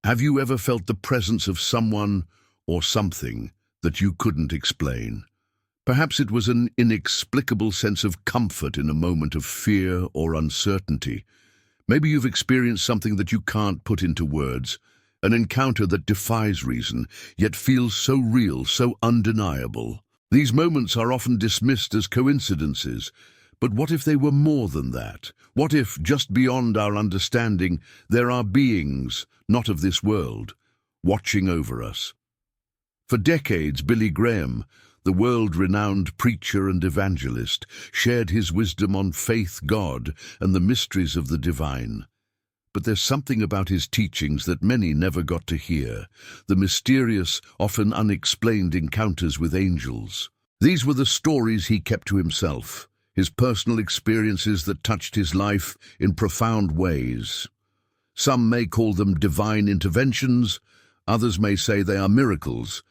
Have you ever felt the presence of someone or something that you couldn't explain? Perhaps it was an inexplicable sense of comfort in a moment of fear or uncertainty. Maybe you've experienced something that you can't put into words, an encounter that defies reason, yet feels so real, so undeniable. These moments are often dismissed as coincidences, but what if they were more than that? What if, just beyond our understanding, there are beings, not of this world, watching over us? For decades, Billy Graham, the world-renowned preacher and evangelist, shared his wisdom on faith, God, and the mysteries of the divine. But there's something about his teachings that many never got to hear, the mysterious, often unexplained encounters with angels. These were the stories he kept to himself, his personal experiences that touched his life in profound ways. Some may call them divine interventions, others may say they are miracles,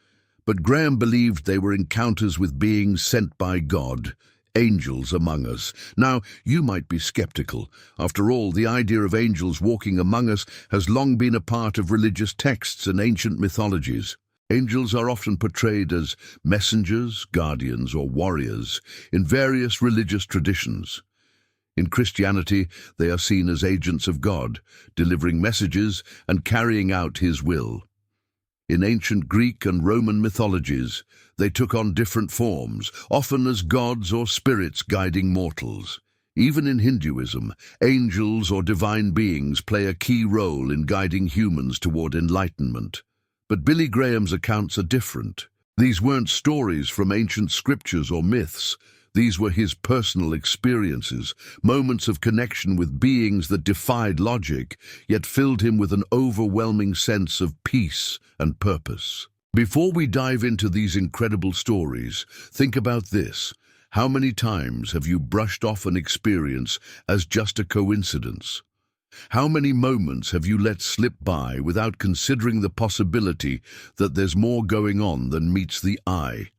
but Graham believed they were encounters with beings sent by God, angels among us. Now, you might be skeptical. After all, the idea of angels walking among us has long been a part of religious texts and ancient mythologies. Angels are often portrayed as messengers, guardians, or warriors in various religious traditions. In Christianity, they are seen as agents of God, delivering messages and carrying out His will. In ancient Greek and Roman mythologies, they took on different forms, often as gods or spirits guiding mortals. Even in Hinduism, angels or divine beings play a key role in guiding humans toward enlightenment. But Billy Graham's accounts are different. These weren't stories from ancient scriptures or myths. These were his personal experiences, moments of connection with beings that defied logic, yet filled him with an overwhelming sense of peace and purpose. Before we dive into these incredible stories, think about this. How many times have you brushed off an experience as just a coincidence? How many moments have you let slip by without considering the possibility that there's more going on than meets the eye?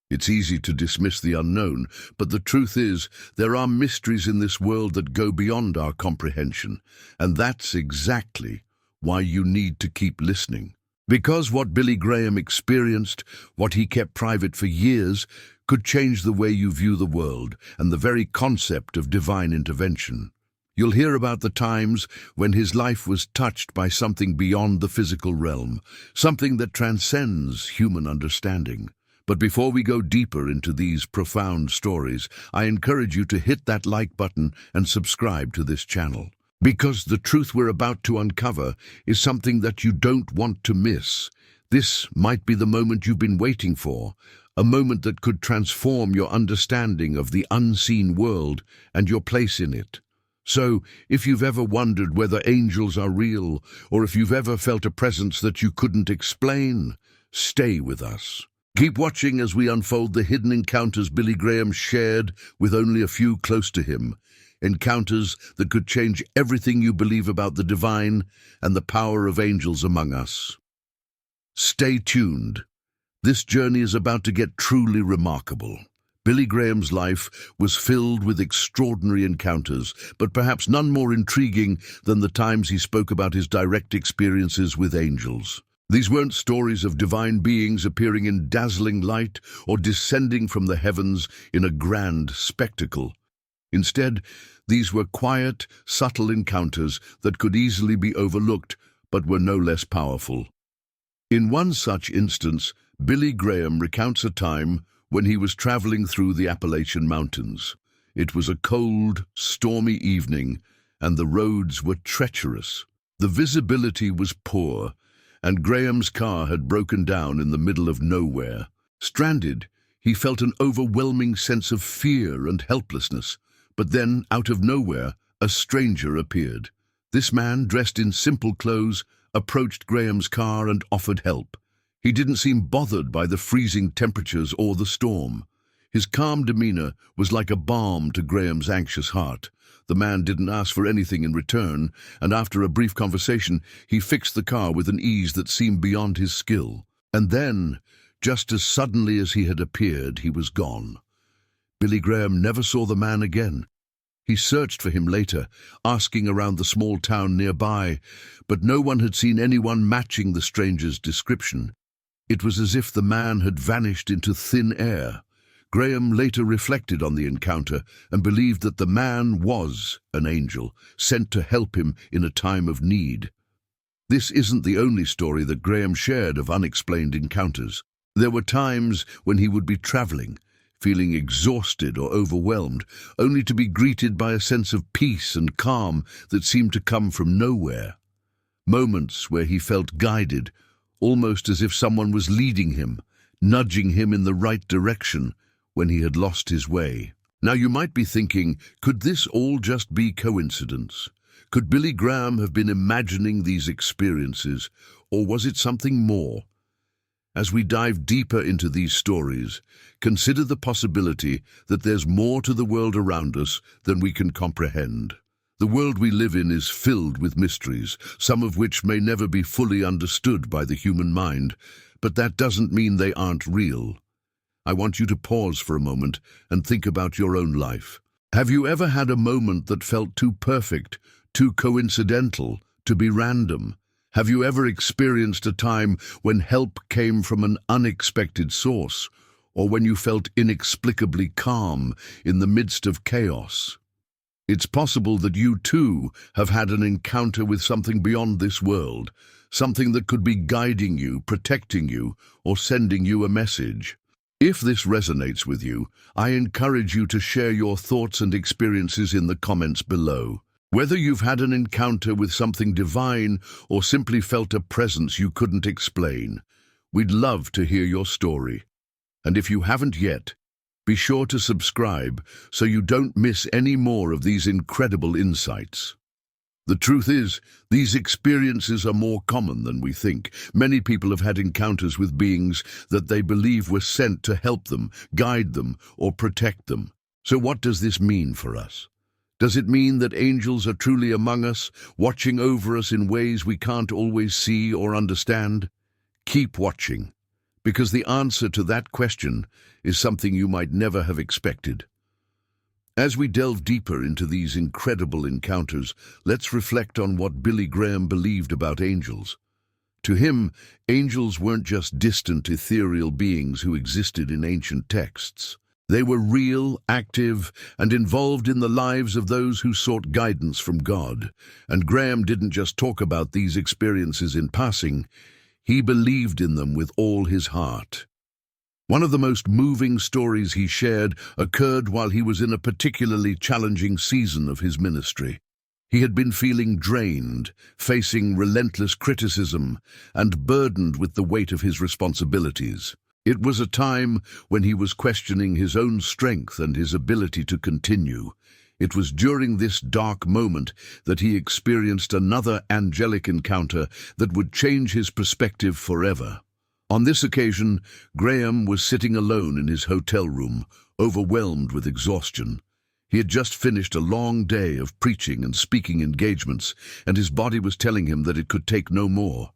It's easy to dismiss the unknown, but the truth is, there are mysteries in this world that go beyond our comprehension, and that's exactly why you need to keep listening. Because what Billy Graham experienced, what he kept private for years, could change the way you view the world and the very concept of divine intervention. You'll hear about the times when his life was touched by something beyond the physical realm, something that transcends human understanding. But before we go deeper into these profound stories, I encourage you to hit that like button and subscribe to this channel. Because the truth we're about to uncover is something that you don't want to miss. This might be the moment you've been waiting for, a moment that could transform your understanding of the unseen world and your place in it. So, if you've ever wondered whether angels are real, or if you've ever felt a presence that you couldn't explain, stay with us. Keep watching as we unfold the hidden encounters Billy Graham shared with only a few close to him. Encounters that could change everything you believe about the divine and the power of angels among us. Stay tuned. This journey is about to get truly remarkable. Billy Graham's life was filled with extraordinary encounters, but perhaps none more intriguing than the times he spoke about his direct experiences with angels. These weren't stories of divine beings appearing in dazzling light or descending from the heavens in a grand spectacle. Instead, these were quiet, subtle encounters that could easily be overlooked, but were no less powerful. In one such instance, Billy Graham recounts a time when he was traveling through the Appalachian Mountains. It was a cold, stormy evening, and the roads were treacherous. The visibility was poor, and Graham's car had broken down in the middle of nowhere. Stranded, he felt an overwhelming sense of fear and helplessness. But then, out of nowhere, a stranger appeared. This man, dressed in simple clothes, approached Graham's car and offered help. He didn't seem bothered by the freezing temperatures or the storm. His calm demeanor was like a balm to Graham's anxious heart. The man didn't ask for anything in return, and after a brief conversation, he fixed the car with an ease that seemed beyond his skill. And then, just as suddenly as he had appeared, he was gone. Billy Graham never saw the man again. He searched for him later, asking around the small town nearby, but no one had seen anyone matching the stranger's description. It was as if the man had vanished into thin air. Graham later reflected on the encounter and believed that the man was an angel, sent to help him in a time of need. This isn't the only story that Graham shared of unexplained encounters. There were times when he would be traveling, feeling exhausted or overwhelmed, only to be greeted by a sense of peace and calm that seemed to come from nowhere. Moments where he felt guided, almost as if someone was leading him, nudging him in the right direction when he had lost his way. Now you might be thinking, could this all just be coincidence? Could Billy Graham have been imagining these experiences, or was it something more? As we dive deeper into these stories, consider the possibility that there's more to the world around us than we can comprehend. The world we live in is filled with mysteries, some of which may never be fully understood by the human mind, but that doesn't mean they aren't real. I want you to pause for a moment and think about your own life. Have you ever had a moment that felt too perfect, too coincidental, to be random? Have you ever experienced a time when help came from an unexpected source, or when you felt inexplicably calm in the midst of chaos? It's possible that you too have had an encounter with something beyond this world, something that could be guiding you, protecting you, or sending you a message. If this resonates with you, I encourage you to share your thoughts and experiences in the comments below. Whether you've had an encounter with something divine or simply felt a presence you couldn't explain, we'd love to hear your story. And if you haven't yet, be sure to subscribe so you don't miss any more of these incredible insights. The truth is, these experiences are more common than we think. Many people have had encounters with beings that they believe were sent to help them, guide them, or protect them. So what does this mean for us? Does it mean that angels are truly among us, watching over us in ways we can't always see or understand? Keep watching, because the answer to that question is something you might never have expected. As we delve deeper into these incredible encounters, let's reflect on what Billy Graham believed about angels. To him, angels weren't just distant, ethereal beings who existed in ancient texts. They were real, active, and involved in the lives of those who sought guidance from God. And Graham didn't just talk about these experiences in passing, he believed in them with all his heart. One of the most moving stories he shared occurred while he was in a particularly challenging season of his ministry. He had been feeling drained, facing relentless criticism, and burdened with the weight of his responsibilities. It was a time when he was questioning his own strength and his ability to continue. It was during this dark moment that he experienced another angelic encounter that would change his perspective forever. On this occasion, Graham was sitting alone in his hotel room, overwhelmed with exhaustion. He had just finished a long day of preaching and speaking engagements, and his body was telling him that it could take no more.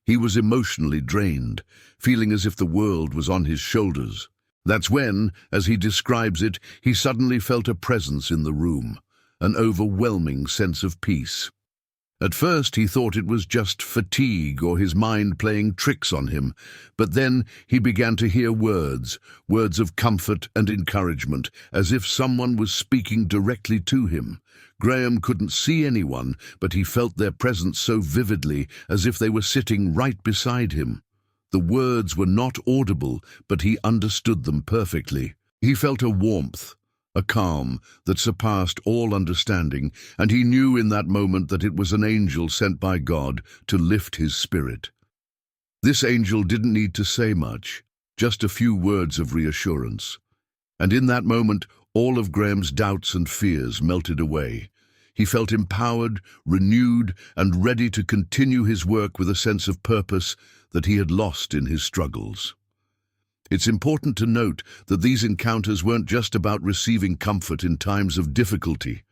He was emotionally drained, feeling as if the world was on his shoulders. That's when, as he describes it, he suddenly felt a presence in the room, an overwhelming sense of peace. At first he thought it was just fatigue or his mind playing tricks on him, but then he began to hear words of comfort and encouragement, as if someone was speaking directly to him. Graham couldn't see anyone, but he felt their presence so vividly, as if they were sitting right beside him. The words were not audible, but he understood them perfectly. He felt a warmth, a calm that surpassed all understanding, and he knew in that moment that it was an angel sent by God to lift his spirit. This angel didn't need to say much, just a few words of reassurance. And in that moment, all of Graham's doubts and fears melted away. He felt empowered, renewed, and ready to continue his work with a sense of purpose that he had lost in his struggles. It's important to note that these encounters weren't just about receiving comfort in times of difficulty.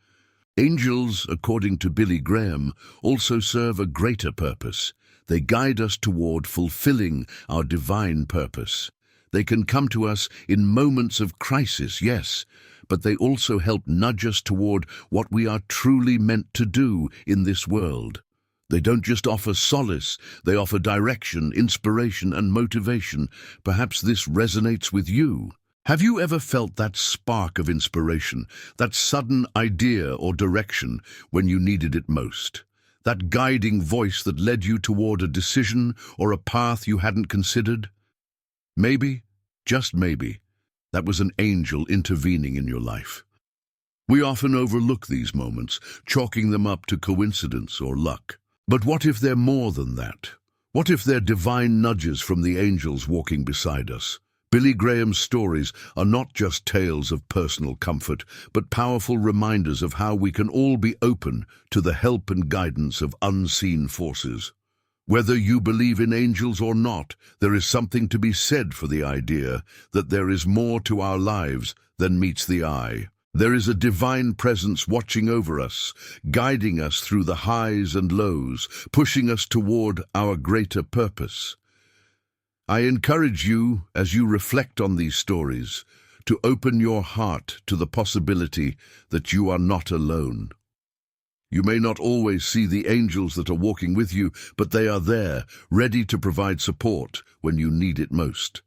Angels, according to Billy Graham, also serve a greater purpose. They guide us toward fulfilling our divine purpose. They can come to us in moments of crisis, yes, but they also help nudge us toward what we are truly meant to do in this world. They don't just offer solace, they offer direction, inspiration, and motivation. Perhaps this resonates with you. Have you ever felt that spark of inspiration, that sudden idea or direction when you needed it most? That guiding voice that led you toward a decision or a path you hadn't considered? Maybe, just maybe, that was an angel intervening in your life. We often overlook these moments, chalking them up to coincidence or luck. But what if they're more than that? What if they're divine nudges from the angels walking beside us? Billy Graham's stories are not just tales of personal comfort, but powerful reminders of how we can all be open to the help and guidance of unseen forces. Whether you believe in angels or not, there is something to be said for the idea that there is more to our lives than meets the eye. There is a divine presence watching over us, guiding us through the highs and lows, pushing us toward our greater purpose. I encourage you, as you reflect on these stories, to open your heart to the possibility that you are not alone. You may not always see the angels that are walking with you, but they are there, ready to provide support when you need it most.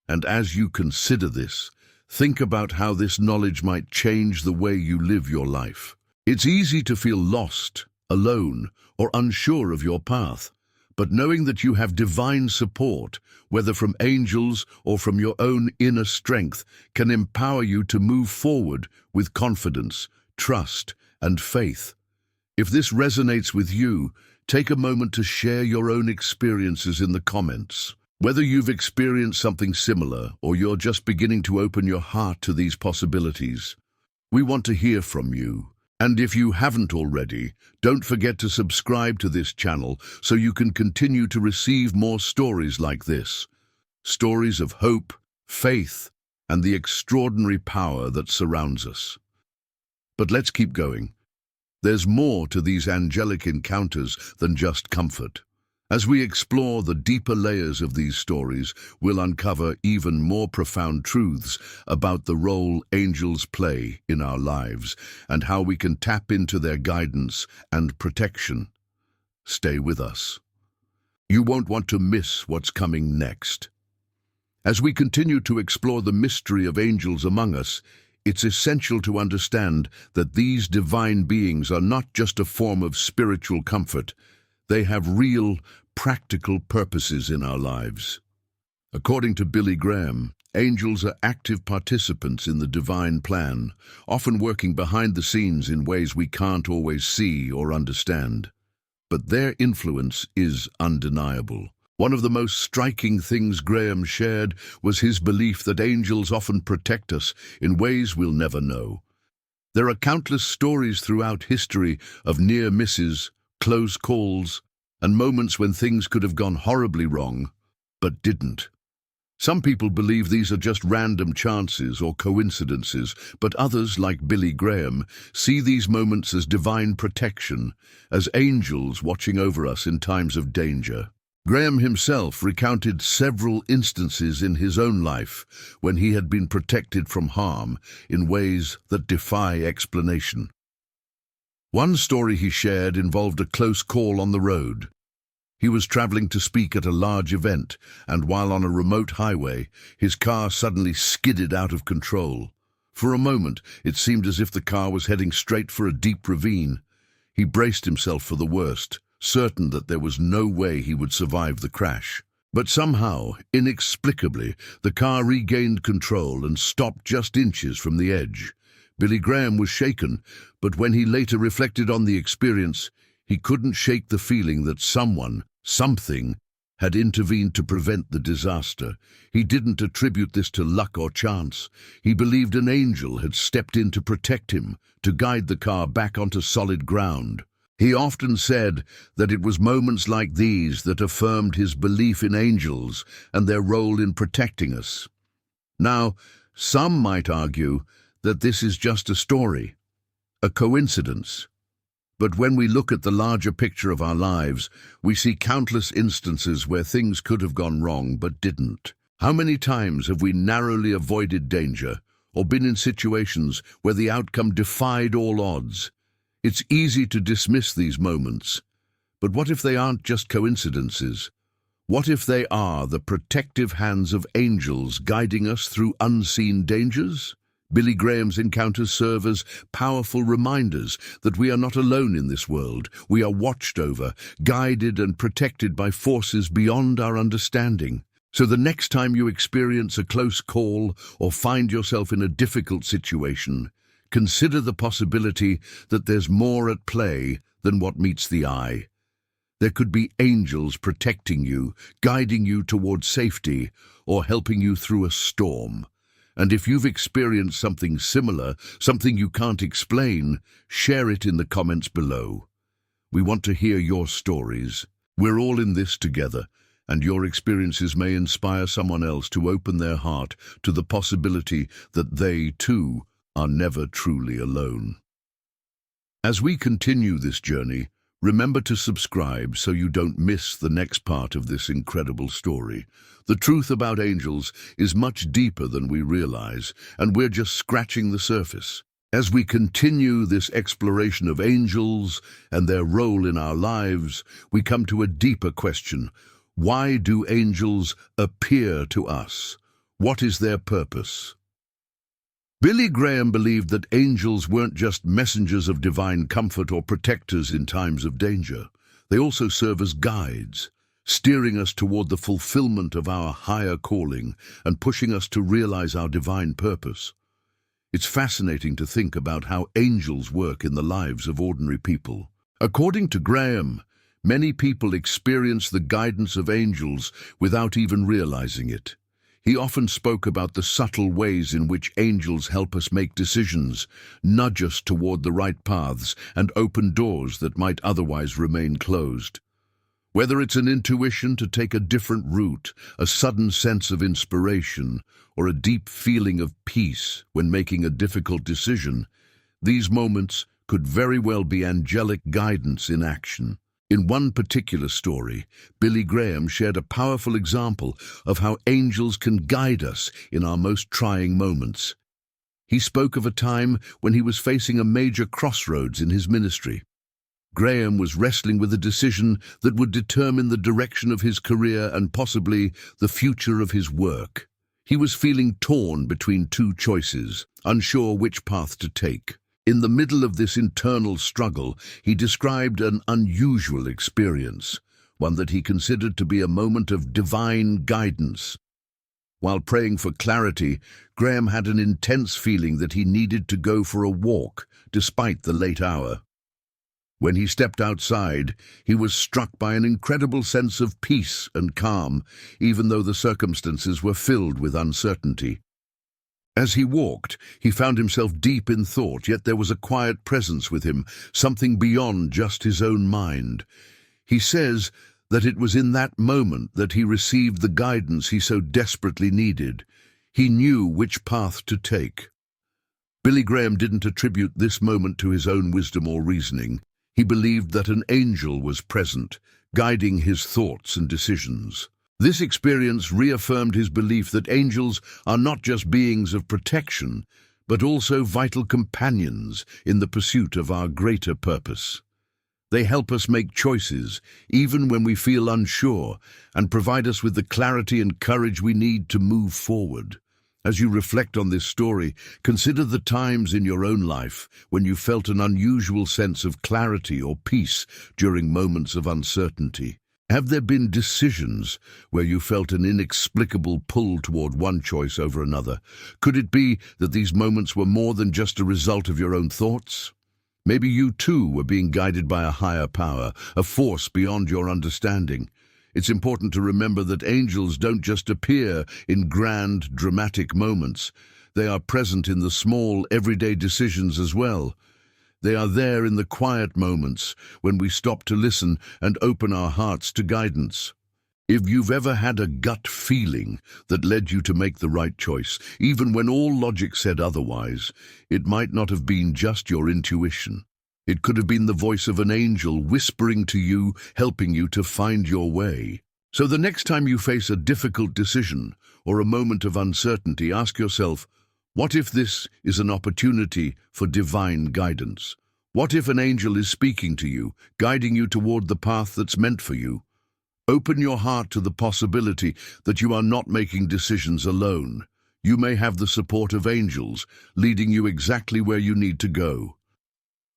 And as you consider this, think about how this knowledge might change the way you live your life. It's easy to feel lost, alone, or unsure of your path. But knowing that you have divine support, whether from angels or from your own inner strength, can empower you to move forward with confidence, trust, and faith. If this resonates with you, take a moment to share your own experiences in the comments. Whether you've experienced something similar or you're just beginning to open your heart to these possibilities, we want to hear from you. And if you haven't already, don't forget to subscribe to this channel so you can continue to receive more stories like this. Stories of hope, faith, and the extraordinary power that surrounds us. But let's keep going. There's more to these angelic encounters than just comfort. As we explore the deeper layers of these stories, we'll uncover even more profound truths about the role angels play in our lives and how we can tap into their guidance and protection. Stay with us. You won't want to miss what's coming next. As we continue to explore the mystery of angels among us, it's essential to understand that these divine beings are not just a form of spiritual comfort. They have real, practical purposes in our lives. According to Billy Graham, angels are active participants in the divine plan, often working behind the scenes in ways we can't always see or understand. But their influence is undeniable. One of the most striking things Graham shared was his belief that angels often protect us in ways we'll never know. There are countless stories throughout history of near misses, close calls, and moments when things could have gone horribly wrong, but didn't. Some people believe these are just random chances or coincidences, but others, like Billy Graham, see these moments as divine protection, as angels watching over us in times of danger. Graham himself recounted several instances in his own life when he had been protected from harm in ways that defy explanation. One story he shared involved a close call on the road. He was traveling to speak at a large event, and while on a remote highway, his car suddenly skidded out of control. For a moment, it seemed as if the car was heading straight for a deep ravine. He braced himself for the worst, certain that there was no way he would survive the crash. But somehow, inexplicably, the car regained control and stopped just inches from the edge. Billy Graham was shaken, but when he later reflected on the experience, he couldn't shake the feeling that someone, something, had intervened to prevent the disaster. He didn't attribute this to luck or chance. He believed an angel had stepped in to protect him, to guide the car back onto solid ground. He often said that it was moments like these that affirmed his belief in angels and their role in protecting us. Now, some might argue that this is just a story, a coincidence. But when we look at the larger picture of our lives, we see countless instances where things could have gone wrong but didn't. How many times have we narrowly avoided danger or been in situations where the outcome defied all odds? It's easy to dismiss these moments, but what if they aren't just coincidences? What if they are the protective hands of angels guiding us through unseen dangers? Billy Graham's encounters serve as powerful reminders that we are not alone in this world. We are watched over, guided and protected by forces beyond our understanding. So the next time you experience a close call or find yourself in a difficult situation, consider the possibility that there's more at play than what meets the eye. There could be angels protecting you, guiding you towards safety, or helping you through a storm. And if you've experienced something similar, something you can't explain, share it in the comments below. We want to hear your stories. We're all in this together, and your experiences may inspire someone else to open their heart to the possibility that they, too, are never truly alone. As we continue this journey, remember to subscribe so you don't miss the next part of this incredible story. The truth about angels is much deeper than we realize, and we're just scratching the surface. As we continue this exploration of angels and their role in our lives, we come to a deeper question. Why do angels appear to us? What is their purpose? Billy Graham believed that angels weren't just messengers of divine comfort or protectors in times of danger. They also serve as guides, steering us toward the fulfillment of our higher calling and pushing us to realize our divine purpose. It's fascinating to think about how angels work in the lives of ordinary people. According to Graham, many people experience the guidance of angels without even realizing it. He often spoke about the subtle ways in which angels help us make decisions, nudge us toward the right paths, and open doors that might otherwise remain closed. Whether it's an intuition to take a different route, a sudden sense of inspiration, or a deep feeling of peace when making a difficult decision, these moments could very well be angelic guidance in action. In one particular story, Billy Graham shared a powerful example of how angels can guide us in our most trying moments. He spoke of a time when he was facing a major crossroads in his ministry. Graham was wrestling with a decision that would determine the direction of his career and possibly the future of his work. He was feeling torn between two choices, unsure which path to take. In the middle of this internal struggle, he described an unusual experience, one that he considered to be a moment of divine guidance. While praying for clarity, Graham had an intense feeling that he needed to go for a walk, despite the late hour. When he stepped outside, he was struck by an incredible sense of peace and calm, even though the circumstances were filled with uncertainty. As he walked, he found himself deep in thought, yet there was a quiet presence with him, something beyond just his own mind. He says that it was in that moment that he received the guidance he so desperately needed. He knew which path to take. Billy Graham didn't attribute this moment to his own wisdom or reasoning. He believed that an angel was present, guiding his thoughts and decisions. This experience reaffirmed his belief that angels are not just beings of protection, but also vital companions in the pursuit of our greater purpose. They help us make choices, even when we feel unsure, and provide us with the clarity and courage we need to move forward. As you reflect on this story, consider the times in your own life when you felt an unusual sense of clarity or peace during moments of uncertainty. Have there been decisions where you felt an inexplicable pull toward one choice over another? Could it be that these moments were more than just a result of your own thoughts? Maybe you too were being guided by a higher power, a force beyond your understanding. It's important to remember that angels don't just appear in grand, dramatic moments. They are present in the small, everyday decisions as well. They are there in the quiet moments when we stop to listen and open our hearts to guidance. If you've ever had a gut feeling that led you to make the right choice, even when all logic said otherwise, it might not have been just your intuition. It could have been the voice of an angel whispering to you, helping you to find your way. So the next time you face a difficult decision or a moment of uncertainty, ask yourself, what if this is an opportunity for divine guidance? What if an angel is speaking to you, guiding you toward the path that's meant for you? Open your heart to the possibility that you are not making decisions alone. You may have the support of angels, leading you exactly where you need to go.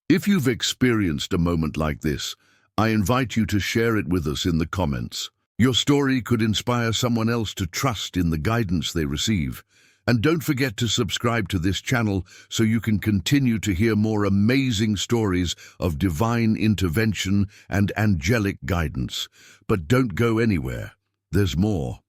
If you've experienced a moment like this, I invite you to share it with us in the comments. Your story could inspire someone else to trust in the guidance they receive. And don't forget to subscribe to this channel so you can continue to hear more amazing stories of divine intervention and angelic guidance. But don't go anywhere. There's more.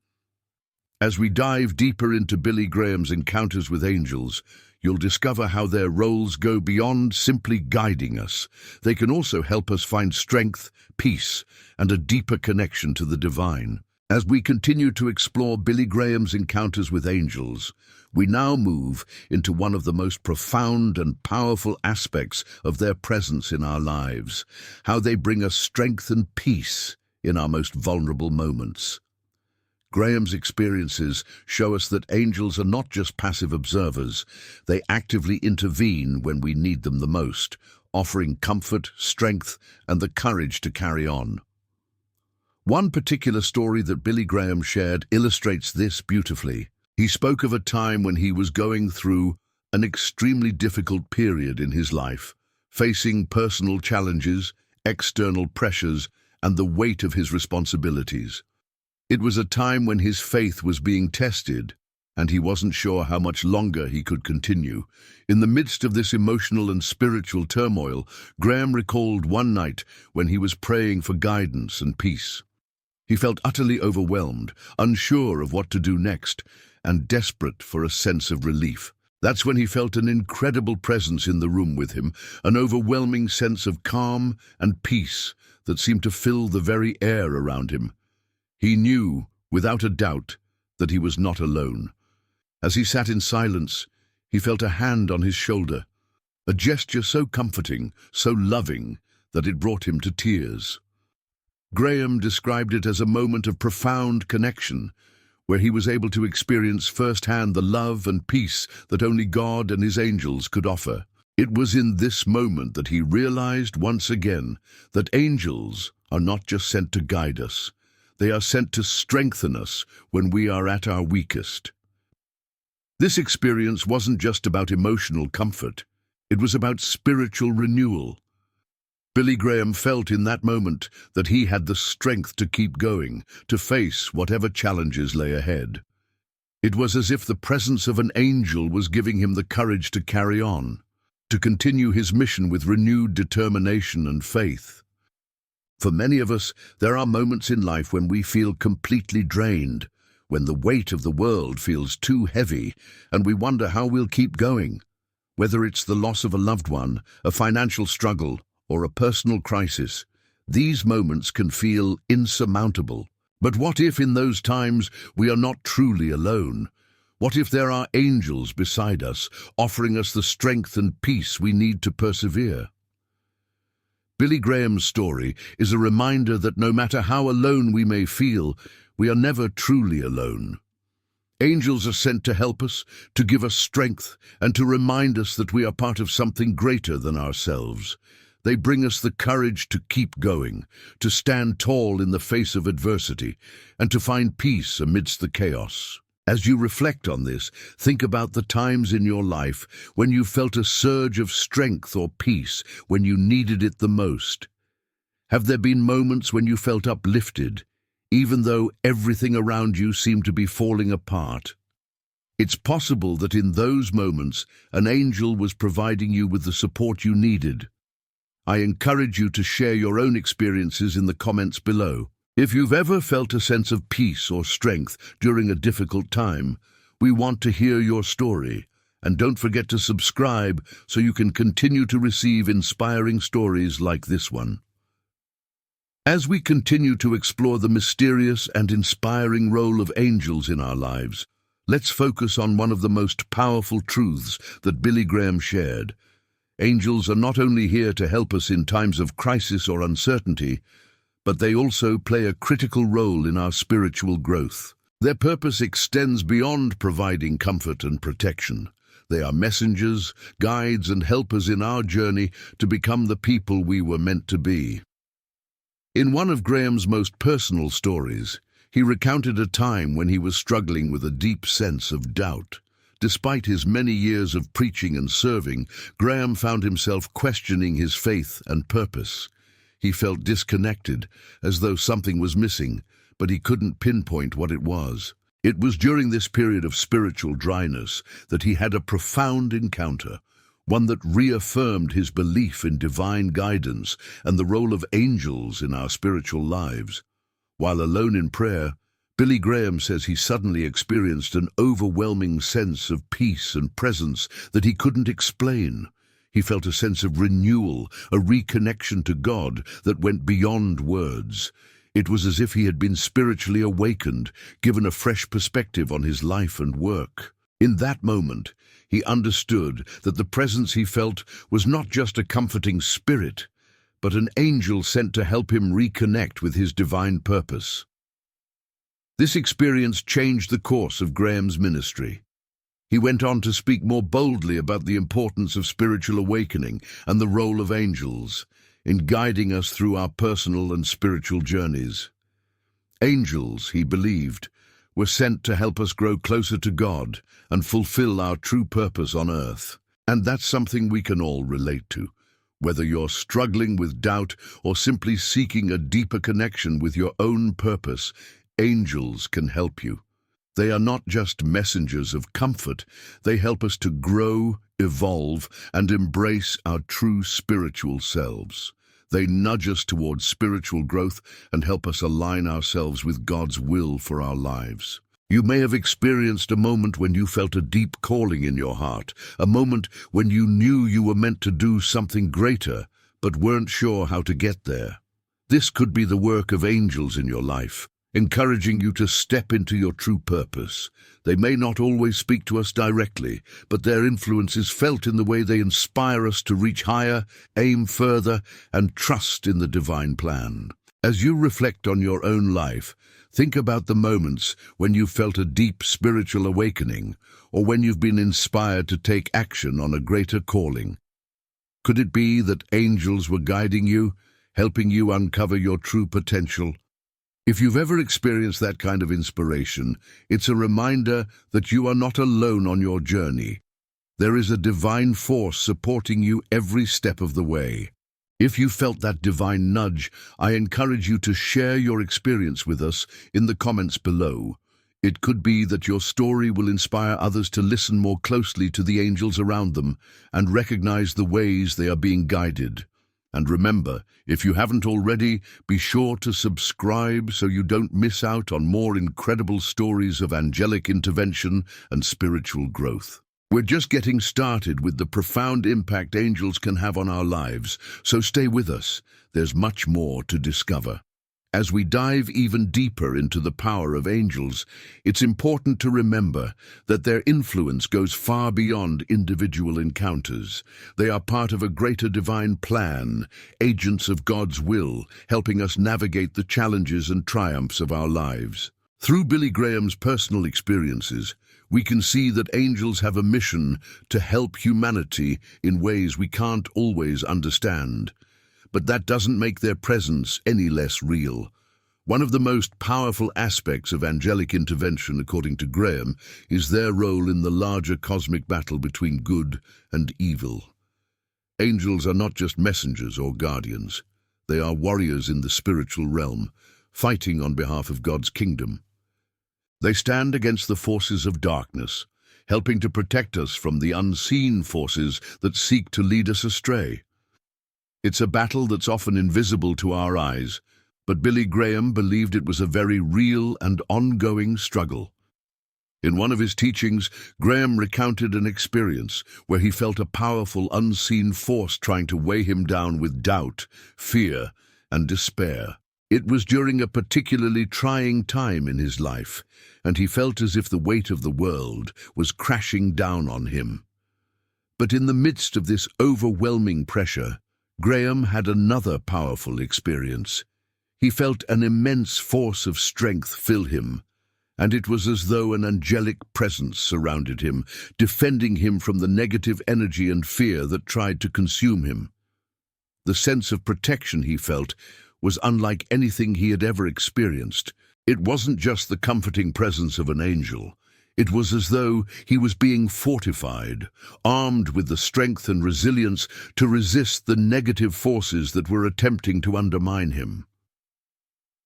As we dive deeper into Billy Graham's encounters with angels, you'll discover how their roles go beyond simply guiding us. They can also help us find strength, peace, and a deeper connection to the divine. As we continue to explore Billy Graham's encounters with angels, we now move into one of the most profound and powerful aspects of their presence in our lives, how they bring us strength and peace in our most vulnerable moments. Graham's experiences show us that angels are not just passive observers, they actively intervene when we need them the most, offering comfort, strength, and the courage to carry on. One particular story that Billy Graham shared illustrates this beautifully. He spoke of a time when he was going through an extremely difficult period in his life, facing personal challenges, external pressures, and the weight of his responsibilities. It was a time when his faith was being tested, and he wasn't sure how much longer he could continue. In the midst of this emotional and spiritual turmoil, Graham recalled one night when he was praying for guidance and peace. He felt utterly overwhelmed, unsure of what to do next, and desperate for a sense of relief. That's when he felt an incredible presence in the room with him, an overwhelming sense of calm and peace that seemed to fill the very air around him. He knew, without a doubt, that he was not alone. As he sat in silence, he felt a hand on his shoulder, a gesture so comforting, so loving, that it brought him to tears. Graham described it as a moment of profound connection, where he was able to experience firsthand the love and peace that only God and his angels could offer. It was in this moment that he realized once again that angels are not just sent to guide us, they are sent to strengthen us when we are at our weakest. This experience wasn't just about emotional comfort, it was about spiritual renewal. Billy Graham felt in that moment that he had the strength to keep going, to face whatever challenges lay ahead. It was as if the presence of an angel was giving him the courage to carry on, to continue his mission with renewed determination and faith. For many of us, there are moments in life when we feel completely drained, when the weight of the world feels too heavy, and we wonder how we'll keep going. Whether it's the loss of a loved one, a financial struggle, or a personal crisis, these moments can feel insurmountable. But what if in those times we are not truly alone? What if there are angels beside us, offering us the strength and peace we need to persevere? Billy Graham's story is a reminder that no matter how alone we may feel, we are never truly alone. Angels are sent to help us, to give us strength, and to remind us that we are part of something greater than ourselves. They bring us the courage to keep going, to stand tall in the face of adversity, and to find peace amidst the chaos. As you reflect on this, think about the times in your life when you felt a surge of strength or peace when you needed it the most. Have there been moments when you felt uplifted, even though everything around you seemed to be falling apart? It's possible that in those moments, an angel was providing you with the support you needed. I encourage you to share your own experiences in the comments below. If you've ever felt a sense of peace or strength during a difficult time, we want to hear your story. And don't forget to subscribe so you can continue to receive inspiring stories like this one. As we continue to explore the mysterious and inspiring role of angels in our lives, let's focus on one of the most powerful truths that Billy Graham shared. Angels are not only here to help us in times of crisis or uncertainty, but they also play a critical role in our spiritual growth. Their purpose extends beyond providing comfort and protection. They are messengers, guides, and helpers in our journey to become the people we were meant to be. In one of Graham's most personal stories, he recounted a time when he was struggling with a deep sense of doubt. Despite his many years of preaching and serving, Graham found himself questioning his faith and purpose. He felt disconnected, as though something was missing, but he couldn't pinpoint what it was. It was during this period of spiritual dryness that he had a profound encounter, one that reaffirmed his belief in divine guidance and the role of angels in our spiritual lives. While alone in prayer, Billy Graham says he suddenly experienced an overwhelming sense of peace and presence that he couldn't explain. He felt a sense of renewal, a reconnection to God that went beyond words. It was as if he had been spiritually awakened, given a fresh perspective on his life and work. In that moment, he understood that the presence he felt was not just a comforting spirit, but an angel sent to help him reconnect with his divine purpose. This experience changed the course of Graham's ministry. He went on to speak more boldly about the importance of spiritual awakening and the role of angels in guiding us through our personal and spiritual journeys. Angels, he believed, were sent to help us grow closer to God and fulfill our true purpose on earth. And that's something we can all relate to. Whether you're struggling with doubt or simply seeking a deeper connection with your own purpose, angels can help you. They are not just messengers of comfort, they help us to grow, evolve, and embrace our true spiritual selves. They nudge us towards spiritual growth and help us align ourselves with God's will for our lives. You may have experienced a moment when you felt a deep calling in your heart, a moment when you knew you were meant to do something greater, but weren't sure how to get there. This could be the work of angels in your life, encouraging you to step into your true purpose. They may not always speak to us directly, but their influence is felt in the way they inspire us to reach higher, aim further, and trust in the divine plan. As you reflect on your own life, think about the moments when you felt a deep spiritual awakening, or when you've been inspired to take action on a greater calling. Could it be that angels were guiding you, helping you uncover your true potential? If you've ever experienced that kind of inspiration, it's a reminder that you are not alone on your journey. There is a divine force supporting you every step of the way. If you felt that divine nudge, I encourage you to share your experience with us in the comments below. It could be that your story will inspire others to listen more closely to the angels around them and recognize the ways they are being guided. And remember, if you haven't already, be sure to subscribe so you don't miss out on more incredible stories of angelic intervention and spiritual growth. We're just getting started with the profound impact angels can have on our lives, so stay with us. There's much more to discover. As we dive even deeper into the power of angels, it's important to remember that their influence goes far beyond individual encounters. They are part of a greater divine plan, agents of God's will, helping us navigate the challenges and triumphs of our lives. Through Billy Graham's personal experiences, we can see that angels have a mission to help humanity in ways we can't always understand. But that doesn't make their presence any less real. One of the most powerful aspects of angelic intervention, according to Graham, is their role in the larger cosmic battle between good and evil. Angels are not just messengers or guardians. They are warriors in the spiritual realm, fighting on behalf of God's kingdom. They stand against the forces of darkness, helping to protect us from the unseen forces that seek to lead us astray. It's a battle that's often invisible to our eyes, but Billy Graham believed it was a very real and ongoing struggle. In one of his teachings, Graham recounted an experience where he felt a powerful unseen force trying to weigh him down with doubt, fear, and despair. It was during a particularly trying time in his life, and he felt as if the weight of the world was crashing down on him. But in the midst of this overwhelming pressure, Graham had another powerful experience. He felt an immense force of strength fill him, and it was as though an angelic presence surrounded him, defending him from the negative energy and fear that tried to consume him. The sense of protection he felt was unlike anything he had ever experienced. It wasn't just the comforting presence of an angel. It was as though he was being fortified, armed with the strength and resilience to resist the negative forces that were attempting to undermine him.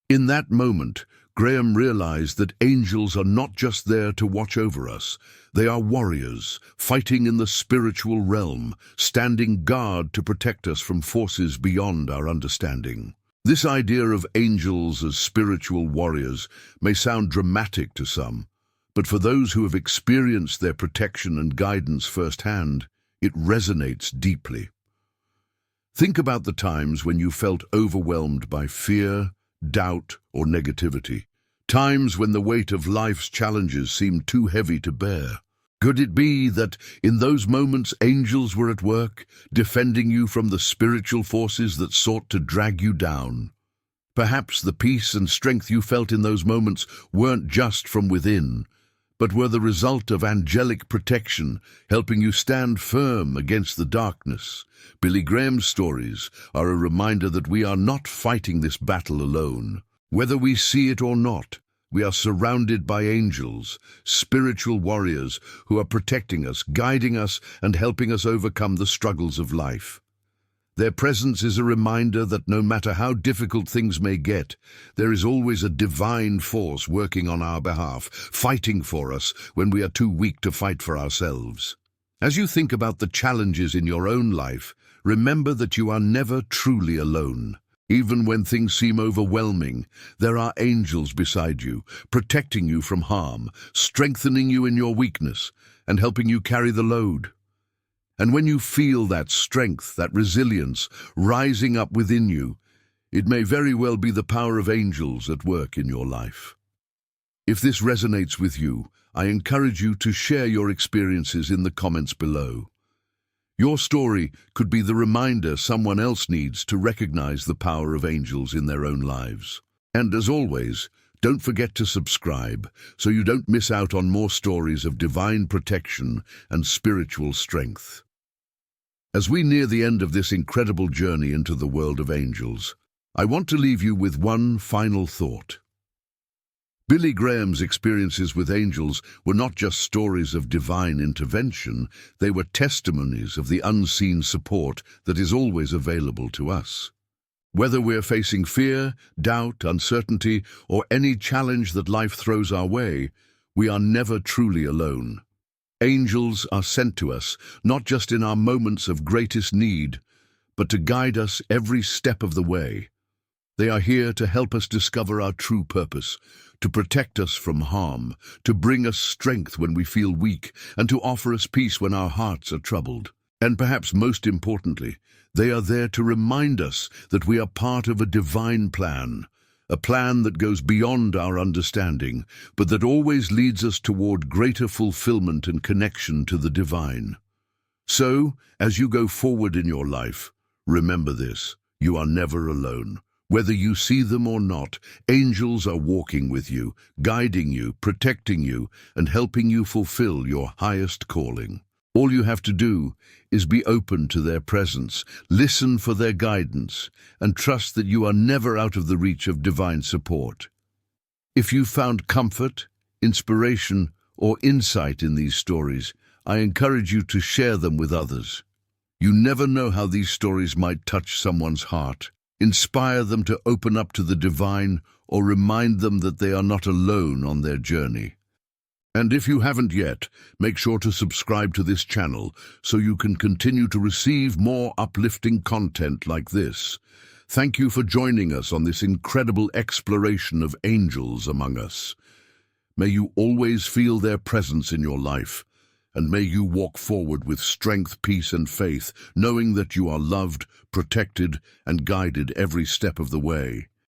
In that moment, Graham realized that angels are not just there to watch over us. They are warriors, fighting in the spiritual realm, standing guard to protect us from forces beyond our understanding. This idea of angels as spiritual warriors may sound dramatic to some, but for those who have experienced their protection and guidance firsthand, it resonates deeply. Think about the times when you felt overwhelmed by fear, doubt, or negativity. Times when the weight of life's challenges seemed too heavy to bear. Could it be that in those moments angels were at work, defending you from the spiritual forces that sought to drag you down? Perhaps the peace and strength you felt in those moments weren't just from within, but were the result of angelic protection, helping you stand firm against the darkness. Billy Graham's stories are a reminder that we are not fighting this battle alone. Whether we see it or not, we are surrounded by angels, spiritual warriors who are protecting us, guiding us, and helping us overcome the struggles of life. Their presence is a reminder that no matter how difficult things may get, there is always a divine force working on our behalf, fighting for us when we are too weak to fight for ourselves. As you think about the challenges in your own life, remember that you are never truly alone. Even when things seem overwhelming, there are angels beside you, protecting you from harm, strengthening you in your weakness, and helping you carry the load. And when you feel that strength, that resilience, rising up within you, it may very well be the power of angels at work in your life. If this resonates with you, I encourage you to share your experiences in the comments below. Your story could be the reminder someone else needs to recognize the power of angels in their own lives. And as always, don't forget to subscribe so you don't miss out on more stories of divine protection and spiritual strength. As we near the end of this incredible journey into the world of angels, I want to leave you with one final thought. Billy Graham's experiences with angels were not just stories of divine intervention, they were testimonies of the unseen support that is always available to us. Whether we're facing fear, doubt, uncertainty, or any challenge that life throws our way, we are never truly alone. Angels are sent to us, not just in our moments of greatest need, but to guide us every step of the way. They are here to help us discover our true purpose, to protect us from harm, to bring us strength when we feel weak, and to offer us peace when our hearts are troubled. And perhaps most importantly, they are there to remind us that we are part of a divine plan, a plan that goes beyond our understanding, but that always leads us toward greater fulfillment and connection to the divine. So, as you go forward in your life, remember this: you are never alone. Whether you see them or not, angels are walking with you, guiding you, protecting you, and helping you fulfill your highest calling. All you have to do is be open to their presence, listen for their guidance, and trust that you are never out of the reach of divine support. If you found comfort, inspiration, or insight in these stories, I encourage you to share them with others. You never know how these stories might touch someone's heart, inspire them to open up to the divine, or remind them that they are not alone on their journey. And if you haven't yet, make sure to subscribe to this channel so you can continue to receive more uplifting content like this. Thank you for joining us on this incredible exploration of angels among us. May you always feel their presence in your life, and may you walk forward with strength, peace, and faith, knowing that you are loved, protected, and guided every step of the way.